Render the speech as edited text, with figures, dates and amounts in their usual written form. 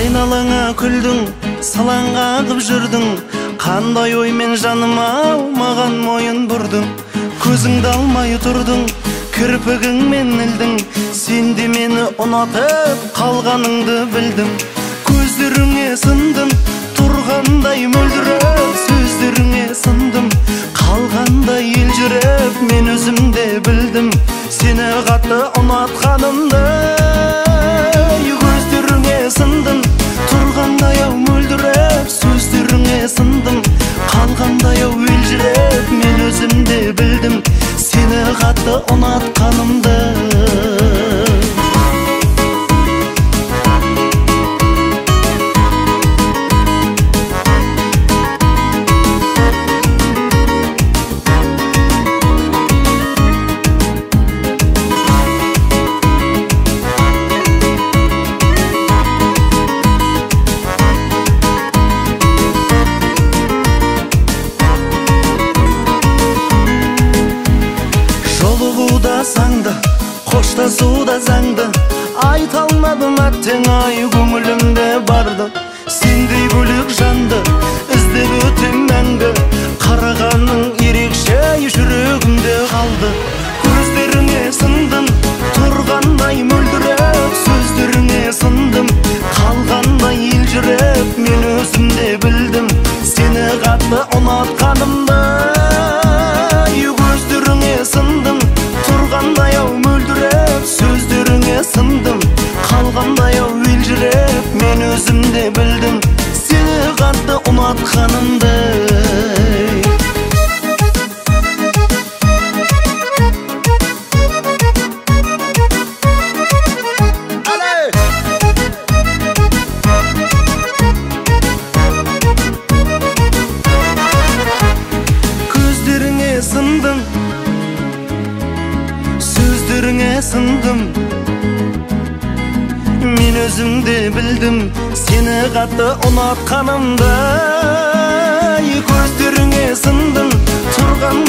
айналаңа күлдің, салаңға қып жүрдің, қандай оймен жаным маған мойын бұрдың. Көзіңді алмай тұрдың, кірпігіңмен ілдің, сен де мені ұнатып қалғаныңды білдім. Көздеріңе сындым, тұрғандай мөлдіреп, сөздеріңе сындым, қалғандай елжіреп, мен өзімде білдім сені қатты ұнатқанымды. Көздеріңе сындым, тұрғандай мөлдіреп, сөздеріңе сындым, қалғандай елжіреп, мен өзімде білдім сені қатты ұнатқанымды. Саңды, қоштасуда заңды, айта алмадым әттең ай көңілімде барды. Сендей бөлек жанды іздеп өтем мәңгі, қарағаның ерекше жүрегімде қалды. Көздеріңе сындым, тұрғандай мөлдіреп, сөздеріңе сындым, қалғандай елжіреп, мен өзімде білдім сені қатты ұнатқанымды. Көздеріңе сындым, тұрғандай мөлдіреп, сөздеріңе сындым, қалғандай елжіреп, мен өзімде білдім сені қатты ұнатқанымды. Көздеріңе сындым, сөздеріңе сындым, мен өзімде білдім сені қатты ұнатқанымды. Көздеріңе сындым, тұрған